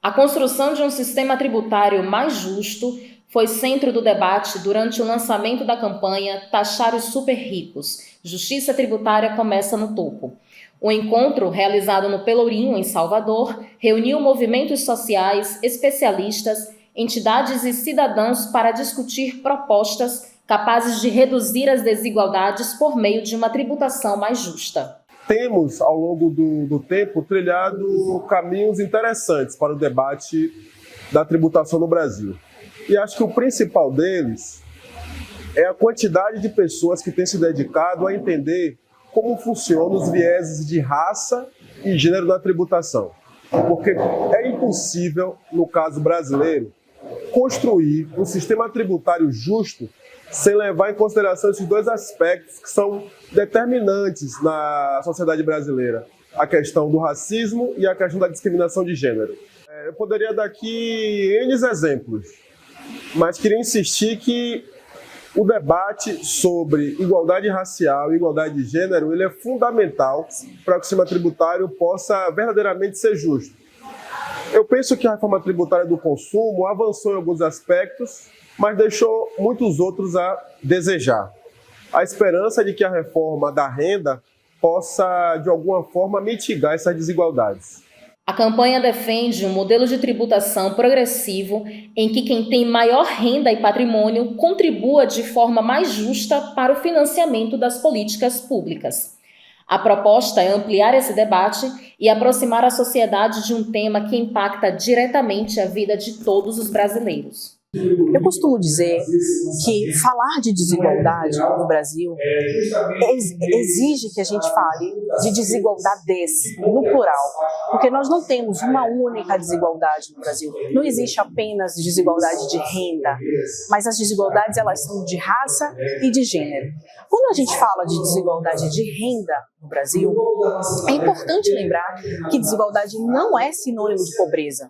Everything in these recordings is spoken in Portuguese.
A construção de um sistema tributário mais justo foi centro do debate durante o lançamento da campanha Taxar os Super Ricos. Justiça tributária começa no topo. O encontro, realizado no Pelourinho, em Salvador, reuniu movimentos sociais, especialistas, entidades e cidadãos para discutir propostas capazes de reduzir as desigualdades por meio de uma tributação mais justa. Temos, ao longo do tempo, trilhado caminhos interessantes para o debate da tributação no Brasil. E acho que o principal deles é a quantidade de pessoas que têm se dedicado a entender como funcionam os vieses de raça e gênero na tributação. Porque é impossível, no caso brasileiro, construir um sistema tributário justo sem levar em consideração esses dois aspectos que são determinantes na sociedade brasileira: a questão do racismo e a questão da discriminação de gênero. Eu poderia dar aqui N exemplos, mas queria insistir que o debate sobre igualdade racial e igualdade de gênero ele é fundamental para que o sistema tributário possa verdadeiramente ser justo. Eu penso que a reforma tributária do consumo avançou em alguns aspectos, mas deixou muitos outros a desejar. A esperança de que a reforma da renda possa, de alguma forma, mitigar essas desigualdades. A campanha defende um modelo de tributação progressivo em que quem tem maior renda e patrimônio contribua de forma mais justa para o financiamento das políticas públicas. A proposta é ampliar esse debate e aproximar a sociedade de um tema que impacta diretamente a vida de todos os brasileiros. Eu costumo dizer que falar de desigualdade no Brasil exige que a gente fale de desigualdades, no plural, porque nós não temos uma única desigualdade no Brasil. Não existe apenas desigualdade de renda, mas as desigualdades elas são de raça e de gênero. Quando a gente fala de desigualdade de renda no Brasil, é importante lembrar que desigualdade não é sinônimo de pobreza.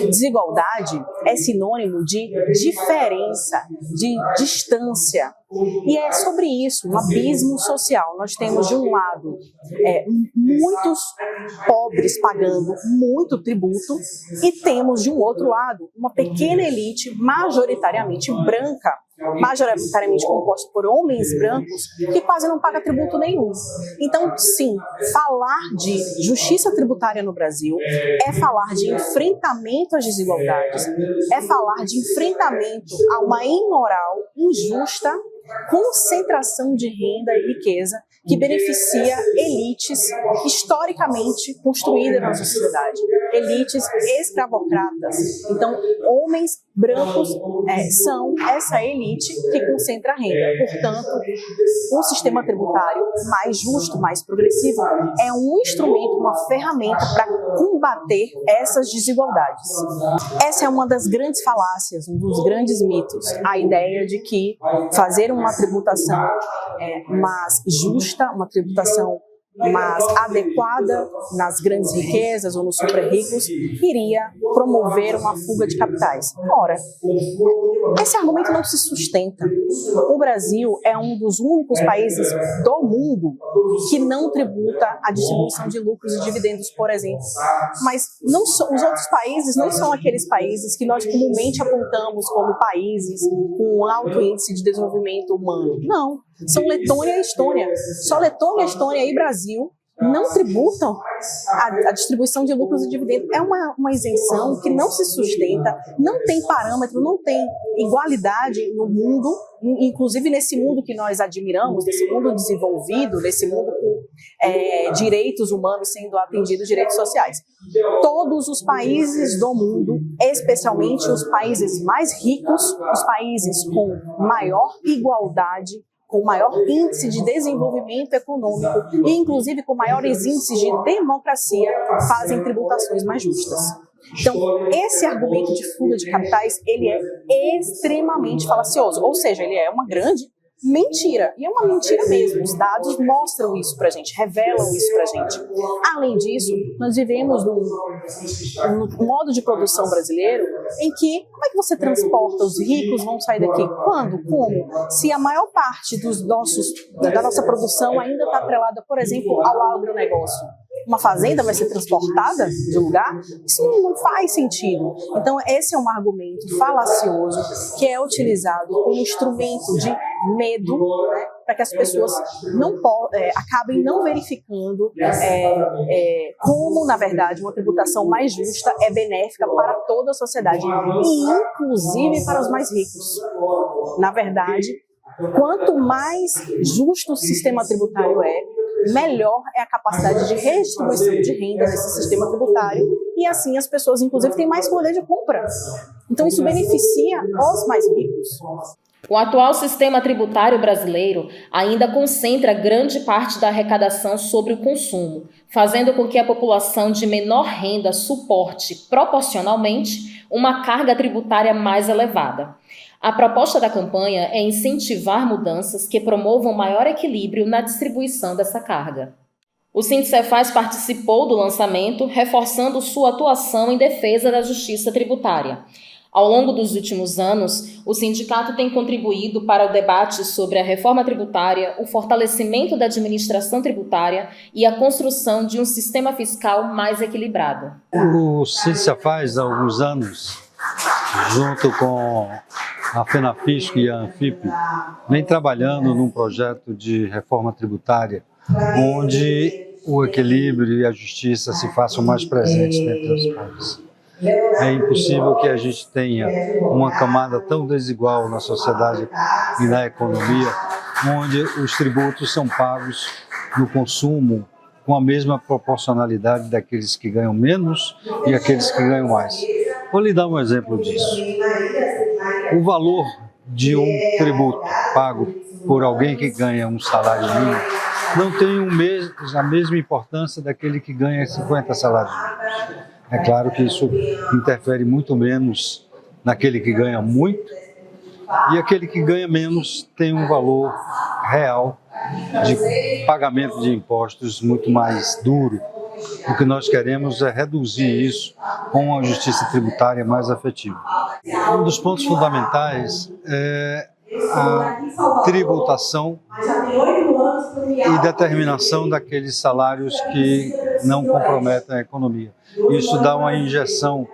Desigualdade é sinônimo de diferença, de distância. E é sobre isso, um abismo social. Nós temos, de um lado, muitos pobres pagando muito tributo e temos, de um outro lado, uma pequena elite majoritariamente branca, majoritariamente composta por homens brancos, que quase não paga tributo nenhum. Então, sim, falar de justiça tributária no Brasil é falar de enfrentamento às desigualdades, é falar de enfrentamento a uma imoral, injusta concentração de renda e riqueza que beneficia elites historicamente construídas na sociedade, elites escravocratas. Então, homens brancos são essa elite que concentra a renda. Portanto, um sistema tributário mais justo, mais progressivo, é um instrumento, uma ferramenta para combater essas desigualdades. Essa é uma das grandes falácias, um dos grandes mitos, a ideia de que fazer uma tributação mais justa, uma tributação mais adequada nas grandes riquezas ou nos super ricos, iria promover uma fuga de capitais. Ora, esse argumento não se sustenta. O Brasil é um dos únicos países do mundo que não tributa a distribuição de lucros e dividendos, por exemplo. Mas os outros países não são aqueles países que nós comumente apontamos como países com um alto índice de desenvolvimento humano. Não. São Letônia e Estônia. Só Letônia, Estônia e Brasil não tributam a distribuição de lucros e dividendos. É uma isenção que não se sustenta, não tem parâmetro, não tem igualdade no mundo, inclusive nesse mundo que nós admiramos, nesse mundo desenvolvido, nesse mundo com direitos humanos sendo atendidos, direitos sociais. Todos os países do mundo, especialmente os países mais ricos, os países com maior igualdade, com maior índice de desenvolvimento econômico e, inclusive, com maiores índices de democracia, fazem tributações mais justas. Então, esse argumento de fuga de capitais, ele é extremamente falacioso, ou seja, ele é uma grande mentira, e é uma mentira mesmo. Os dados mostram isso pra gente, revelam isso pra gente. Além disso, nós vivemos num modo de produção brasileiro em que, como é que você transporta? Os ricos vão sair daqui? Quando? Como? Se a maior parte da nossa produção ainda está atrelada, por exemplo, ao agronegócio. uma fazenda vai ser transportada de lugar? Isso não faz sentido. Então, esse é um argumento falacioso que é utilizado como instrumento de medo, né, para que as pessoas acabem não verificando como, na verdade, uma tributação mais justa é benéfica para toda a sociedade e, inclusive, para os mais ricos. Na verdade, quanto mais justo o sistema tributário melhor é a capacidade de redistribuição de renda nesse sistema tributário e assim as pessoas, inclusive, têm mais poder de compra. Então isso beneficia os mais ricos. O atual sistema tributário brasileiro ainda concentra grande parte da arrecadação sobre o consumo, fazendo com que a população de menor renda suporte, proporcionalmente, uma carga tributária mais elevada. A proposta da campanha é incentivar mudanças que promovam maior equilíbrio na distribuição dessa carga. O Sindicefaz participou do lançamento, reforçando sua atuação em defesa da justiça tributária. Ao longo dos últimos anos, o sindicato tem contribuído para o debate sobre a reforma tributária, o fortalecimento da administração tributária e a construção de um sistema fiscal mais equilibrado. O Sindicefaz, há alguns anos, junto com a FENAFISC e a ANFIP, vem trabalhando num projeto de reforma tributária onde o equilíbrio e a justiça se façam mais presentes entre as partes. É impossível que a gente tenha uma camada tão desigual na sociedade e na economia, onde os tributos são pagos no consumo com a mesma proporcionalidade daqueles que ganham menos e aqueles que ganham mais. Vou lhe dar um exemplo disso. O valor de um tributo pago por alguém que ganha um salário mínimo não tem a mesma importância daquele que ganha 50 salários mínimos. É claro que isso interfere muito menos naquele que ganha muito e aquele que ganha menos tem um valor real de pagamento de impostos muito mais duro. O que nós queremos é reduzir isso com uma justiça tributária mais efetiva. Um dos pontos fundamentais é a tributação e determinação daqueles salários que não comprometem a economia. Isso dá uma injeção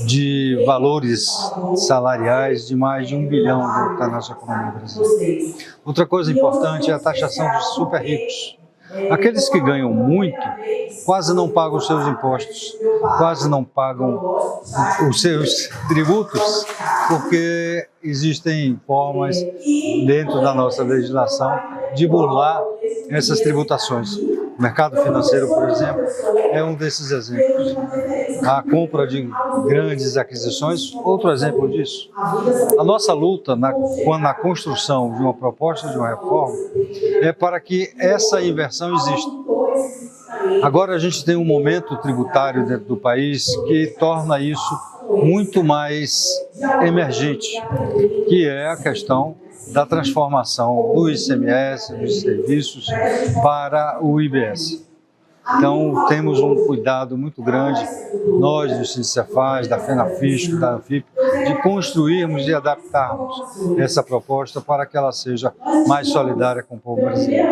de valores salariais de mais de 1 bilhão na nossa economia brasileira. Outra coisa importante é a taxação dos super ricos. Aqueles que ganham muito quase não pagam os seus impostos, quase não pagam os seus tributos, porque existem formas dentro da nossa legislação de burlar essas tributações. O mercado financeiro, por exemplo, é um desses exemplos. A compra de grandes aquisições, outro exemplo disso. A nossa luta na construção de uma proposta de uma reforma é para que essa inversão exista. Agora a gente tem um momento tributário dentro do país que torna isso muito mais emergente, que é a questão da transformação do ICMS, dos serviços, para o IBS. Então, temos um cuidado muito grande, nós do Sindicefaz, da FENAFISC, da ANFIP, de construirmos e adaptarmos essa proposta para que ela seja mais solidária com o povo brasileiro.